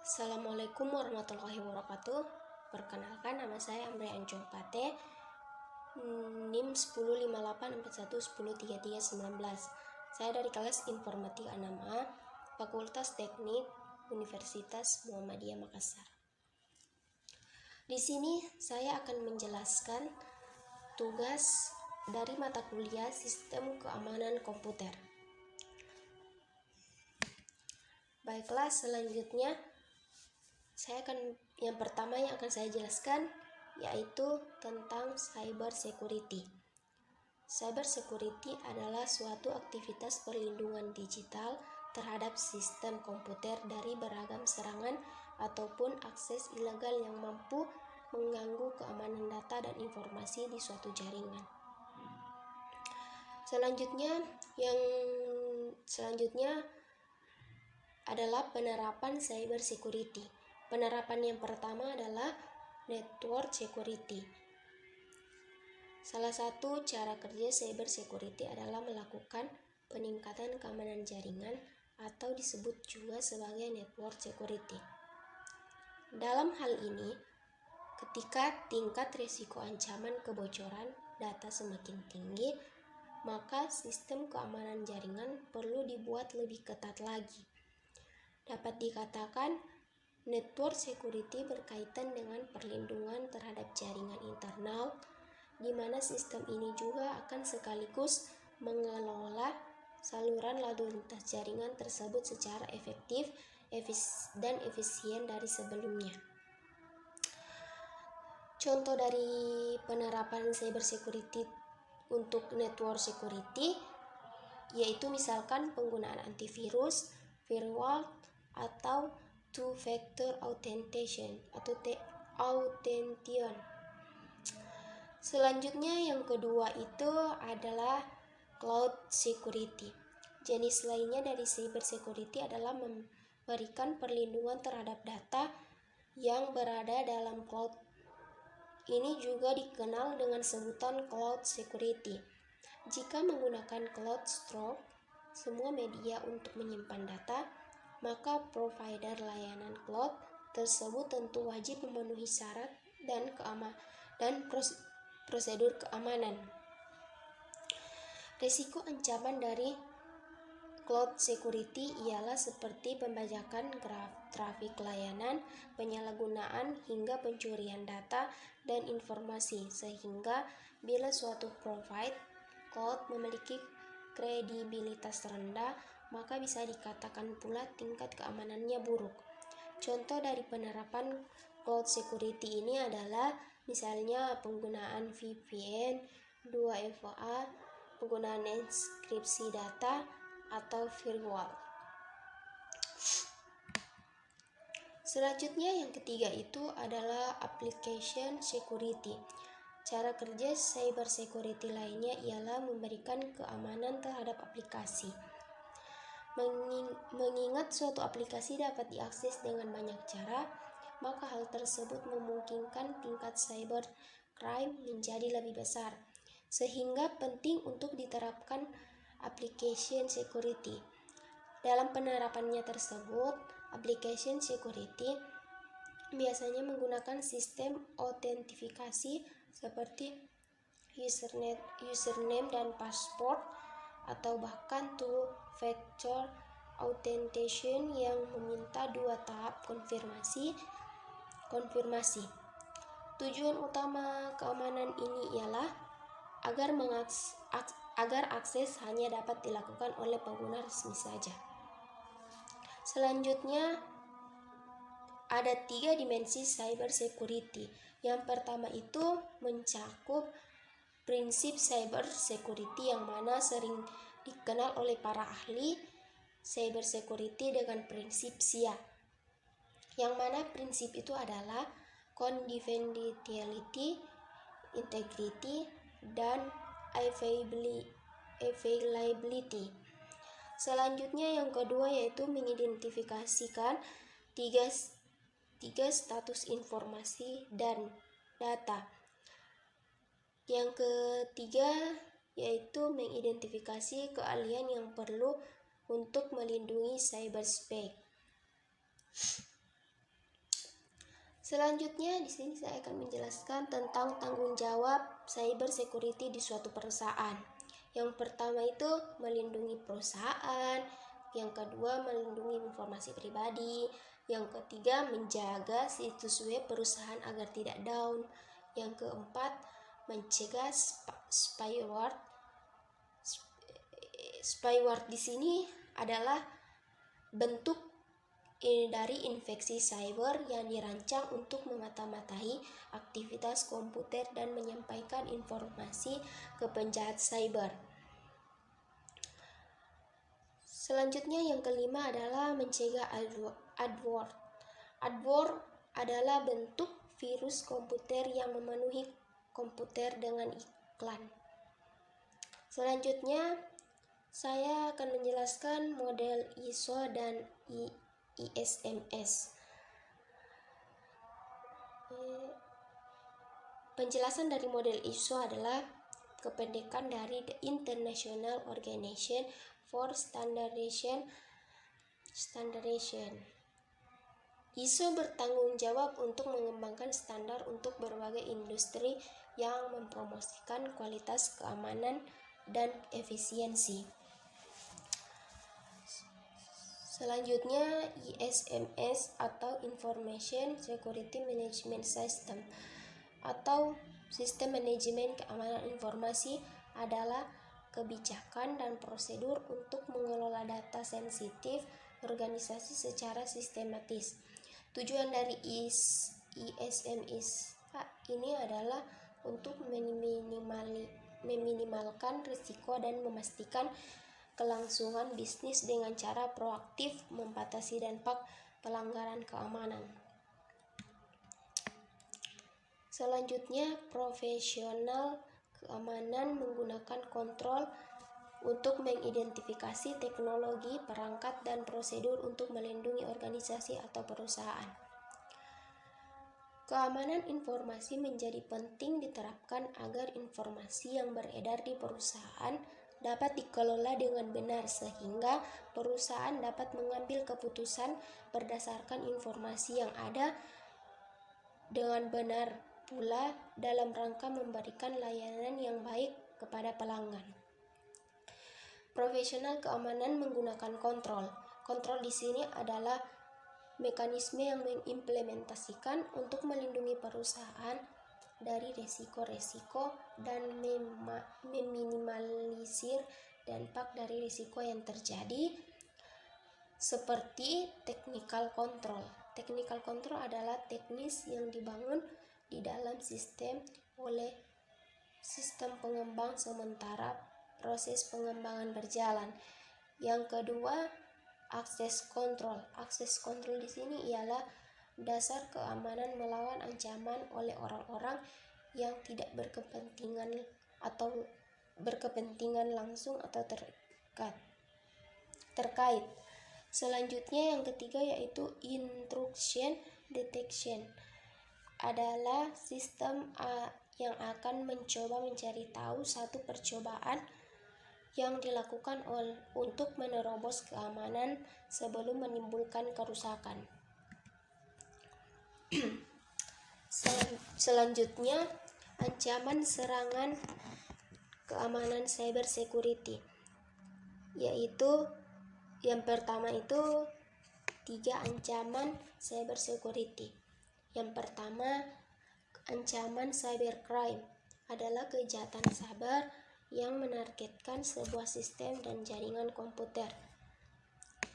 Assalamualaikum warahmatullahi wabarakatuh. Perkenalkan, nama saya Amri Anjung Pate, NIM 105841103319. Saya dari kelas Informatika 6A, Fakultas Teknik Universitas Muhammadiyah Makassar. Di sini saya akan menjelaskan tugas dari mata kuliah Sistem Keamanan Komputer. Baiklah, selanjutnya yang pertama yang akan saya jelaskan yaitu tentang cyber security. Cyber security adalah suatu aktivitas perlindungan digital terhadap sistem komputer dari beragam serangan ataupun akses ilegal yang mampu mengganggu keamanan data dan informasi di suatu jaringan. Selanjutnya adalah penerapan cyber security. Penerapan yang pertama adalah network security. Salah satu cara kerja cyber security adalah melakukan peningkatan keamanan jaringan atau disebut juga sebagai network security. Dalam hal ini, ketika tingkat risiko ancaman kebocoran data semakin tinggi, maka sistem keamanan jaringan perlu dibuat lebih ketat lagi. Dapat dikatakan, network security berkaitan dengan perlindungan terhadap jaringan internal, di mana sistem ini juga akan sekaligus mengelola saluran lalu lintas jaringan tersebut secara efektif dan efisien dari sebelumnya. Contoh dari penerapan cyber security untuk network security yaitu misalkan penggunaan antivirus, firewall, atau two-factor authentication atau authentication. Selanjutnya yang kedua itu adalah cloud security. Jenis lainnya dari cyber security adalah memberikan perlindungan terhadap data yang berada dalam cloud. Ini juga dikenal dengan sebutan cloud security. Jika menggunakan cloud storage, semua media untuk menyimpan data, maka provider layanan cloud tersebut tentu wajib memenuhi syarat dan prosedur keamanan. Risiko ancaman dari cloud security ialah seperti pembajakan trafik layanan, penyalahgunaan hingga pencurian data dan informasi, sehingga bila suatu provider cloud memiliki kredibilitas rendah, maka bisa dikatakan pula tingkat keamanannya buruk. Contoh dari penerapan cloud security ini adalah misalnya penggunaan VPN, 2FA, penggunaan enkripsi data, atau firewall. Selanjutnya yang ketiga itu adalah application security. Cara kerja cyber security lainnya ialah memberikan keamanan terhadap aplikasi. Mengingat suatu aplikasi dapat diakses dengan banyak cara, maka hal tersebut memungkinkan tingkat cyber crime menjadi lebih besar, sehingga penting untuk diterapkan application security. Dalam penerapannya tersebut, application security biasanya menggunakan sistem autentifikasi seperti username dan password, atau bahkan two-factor authentication yang meminta 2 tahap konfirmasi. Tujuan utama keamanan ini ialah agar akses hanya dapat dilakukan oleh pengguna resmi saja. Selanjutnya ada 3 dimensi cyber security. Yang pertama itu mencakup prinsip cyber security yang mana sering dikenal oleh para ahli cyber security dengan prinsip SIA. Yang mana prinsip itu adalah confidentiality, integrity, dan availability. Selanjutnya yang kedua yaitu mengidentifikasikan tiga status informasi dan data. Yang ketiga yaitu mengidentifikasi keahlian yang perlu untuk melindungi cyberspace. Selanjutnya di sini saya akan menjelaskan tentang tanggung jawab cyber security di suatu perusahaan. Yang pertama itu melindungi perusahaan, yang kedua melindungi informasi pribadi, yang ketiga menjaga situs web perusahaan agar tidak down, yang keempat mencegah spyware. Spyware di sini adalah bentuk dari infeksi cyber yang dirancang untuk memata-matai aktivitas komputer dan menyampaikan informasi ke penjahat cyber. Selanjutnya yang kelima adalah mencegah adware. Adware adalah bentuk virus komputer yang memenuhi komputer dengan iklan. Selanjutnya saya akan menjelaskan model ISO dan ISMS. Penjelasan dari model ISO adalah kependekan dari The International Organization for Standardization. ISO bertanggung jawab untuk mengembangkan standar untuk berbagai industri yang mempromosikan kualitas, keamanan, dan efisiensi. Selanjutnya ISMS atau Information Security Management System atau Sistem Manajemen Keamanan Informasi adalah kebijakan dan prosedur untuk mengelola data sensitif organisasi secara sistematis. Tujuan dari ISMS ini adalah untuk meminimalkan risiko dan memastikan kelangsungan bisnis dengan cara proaktif membatasi dampak pelanggaran keamanan. Selanjutnya, profesional keamanan menggunakan kontrol untuk mengidentifikasi teknologi, perangkat, dan prosedur untuk melindungi organisasi atau perusahaan. Keamanan informasi menjadi penting diterapkan agar informasi yang beredar di perusahaan dapat dikelola dengan benar sehingga perusahaan dapat mengambil keputusan berdasarkan informasi yang ada dengan benar pula dalam rangka memberikan layanan yang baik kepada pelanggan. Profesional keamanan menggunakan kontrol. Kontrol di sini adalah mekanisme yang mengimplementasikan untuk melindungi perusahaan dari resiko-resiko dan meminimalisir dampak dari risiko yang terjadi, seperti technical control. Technical control adalah teknis yang dibangun di dalam sistem oleh sistem pengembang sementara proses pengembangan berjalan. Yang kedua, access control. Access control di sini ialah dasar keamanan melawan ancaman oleh orang-orang yang tidak berkepentingan langsung atau terkait. Selanjutnya yang ketiga yaitu intrusion detection. Adalah sistem yang akan mencoba mencari tahu satu percobaan yang dilakukan untuk menerobos keamanan sebelum menimbulkan kerusakan. Selanjutnya, ancaman serangan keamanan cyber security, yaitu yang pertama itu 3 ancaman cyber security. Yang pertama, ancaman cybercrime adalah kejahatan cyber yang menargetkan sebuah sistem dan jaringan komputer.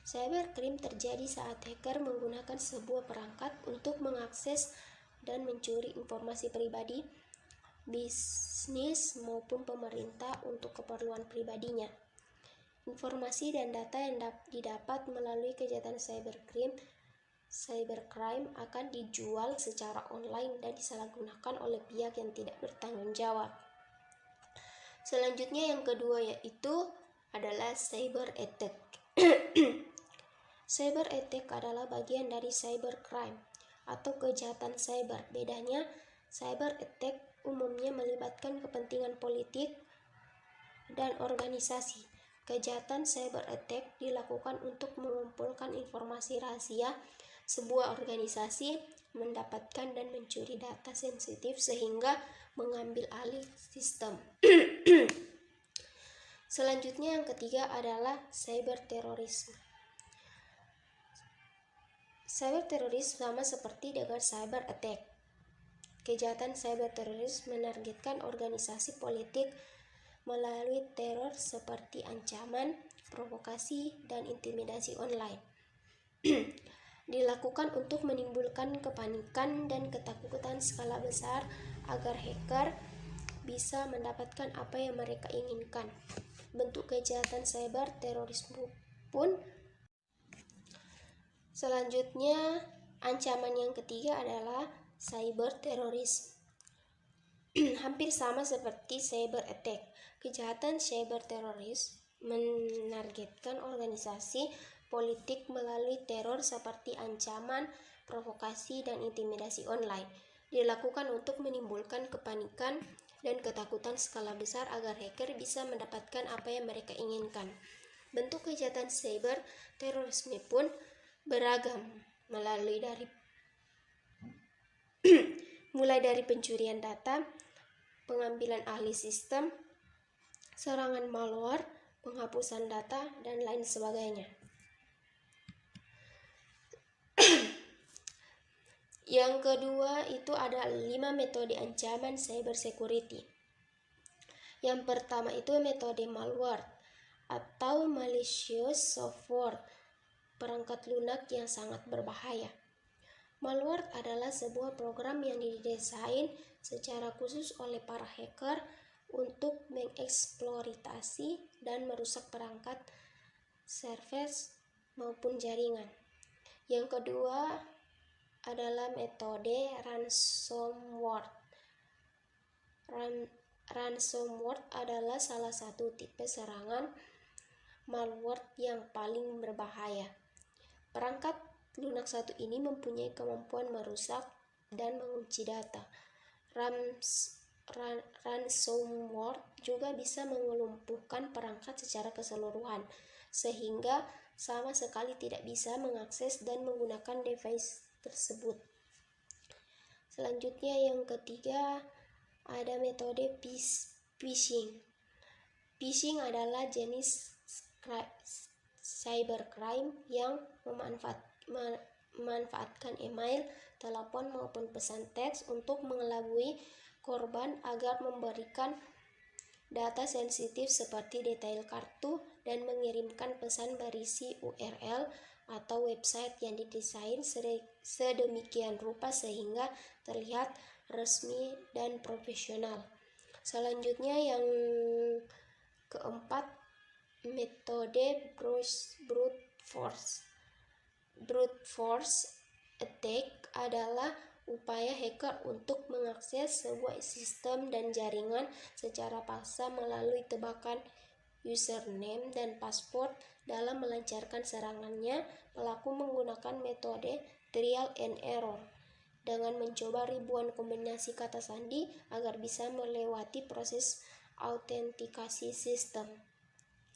Cybercrime terjadi saat hacker menggunakan sebuah perangkat untuk mengakses dan mencuri informasi pribadi, bisnis maupun pemerintah untuk keperluan pribadinya. Informasi dan data yang didapat melalui kejahatan cybercrime akan dijual secara online dan disalahgunakan oleh pihak yang tidak bertanggung jawab. Selanjutnya yang kedua yaitu adalah cyber attack. Cyber attack adalah bagian dari cybercrime atau kejahatan cyber. Bedanya, cyber attack umumnya melibatkan kepentingan politik dan organisasi. Kejahatan cyber attack dilakukan untuk mengumpulkan informasi rahasia sebuah organisasi mendapatkan dan mencuri data sensitif sehingga mengambil alih sistem. Selanjutnya yang ketiga adalah cyberterorisme. Cyberterorisme sama seperti dengan cyber attack. Kejahatan cyberteroris menargetkan organisasi politik melalui teror seperti ancaman, provokasi, dan intimidasi online. Dilakukan untuk menimbulkan kepanikan dan ketakutan skala besar agar hacker bisa mendapatkan apa yang mereka inginkan. Bentuk kejahatan cyber terorisme pun. Selanjutnya, ancaman yang ketiga adalah cyber teroris. Hampir sama seperti cyber attack. Kejahatan cyber teroris menargetkan organisasi politik melalui teror seperti ancaman, provokasi, dan intimidasi online. Dilakukan untuk menimbulkan kepanikan dan ketakutan skala besar agar hacker bisa mendapatkan apa yang mereka inginkan. Bentuk kejahatan cyber terorisme pun beragam, mulai dari pencurian data, pengambilan alih sistem, serangan malware, penghapusan data, dan lain sebagainya. Yang kedua itu ada 5 metode ancaman cyber security. Yang pertama itu metode malware atau malicious software, perangkat lunak yang sangat berbahaya. Malware adalah sebuah program yang didesain secara khusus oleh para hacker untuk mengeksploitasi dan merusak perangkat, server, maupun jaringan. Yang kedua adalah metode ransomware. Ransomware adalah salah satu tipe serangan malware yang paling berbahaya. Perangkat lunak satu ini mempunyai kemampuan merusak dan mengunci data. Ransomware juga bisa melumpuhkan perangkat secara keseluruhan, sehingga sama sekali tidak bisa mengakses dan menggunakan device tersebut. Selanjutnya yang ketiga ada metode phishing. Phishing adalah jenis cybercrime yang memanfaatkan email, telepon maupun pesan teks untuk mengelabui korban agar memberikan data sensitif seperti detail kartu dan mengirimkan pesan berisi URL atau website yang didesain sedemikian rupa sehingga terlihat resmi dan profesional. Selanjutnya yang keempat, metode brute force. Brute force attack adalah upaya hacker untuk mengakses sebuah sistem dan jaringan secara paksa melalui tebakan username dan password. Dalam melancarkan serangannya, pelaku menggunakan metode trial and error dengan mencoba ribuan kombinasi kata sandi agar bisa melewati proses autentikasi sistem.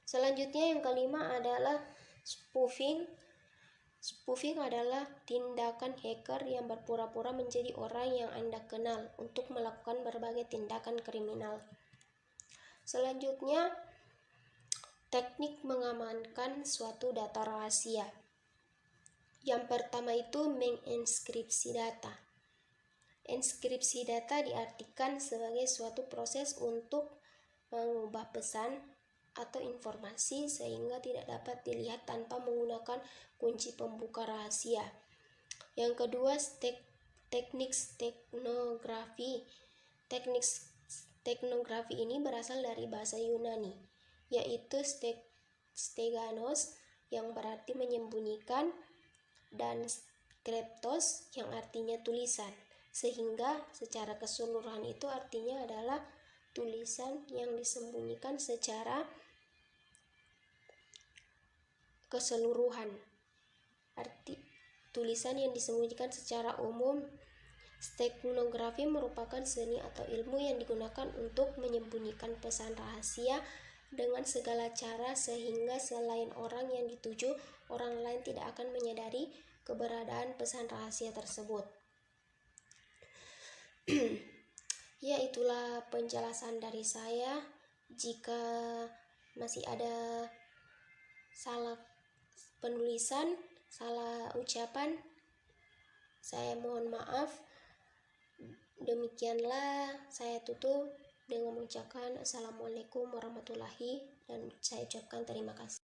Selanjutnya yang kelima adalah spoofing. Spoofing adalah tindakan hacker yang berpura-pura menjadi orang yang Anda kenal untuk melakukan berbagai tindakan kriminal. Selanjutnya, teknik mengamankan suatu data rahasia. Yang pertama itu mengenkripsi data. Enkripsi data diartikan sebagai suatu proses untuk mengubah pesan atau informasi sehingga tidak dapat dilihat tanpa menggunakan kunci pembuka rahasia. Yang kedua, teknik teknografi. Teknik teknografi ini berasal dari bahasa Yunani, yaitu steganos yang berarti menyembunyikan dan skriptos yang artinya tulisan, sehingga secara keseluruhan itu artinya adalah tulisan yang disembunyikan secara keseluruhan. Arti tulisan yang disembunyikan secara umum. Teknografi merupakan seni atau ilmu yang digunakan untuk menyembunyikan pesan rahasia dengan segala cara sehingga selain orang yang dituju, orang lain tidak akan menyadari keberadaan pesan rahasia tersebut. Ya, itulah penjelasan dari saya. Jika masih ada salah penulisan, salah ucapan, saya mohon maaf. Demikianlah saya tutup dengan mengucapkan Assalamualaikum warahmatullahi, dan saya ucapkan terima kasih.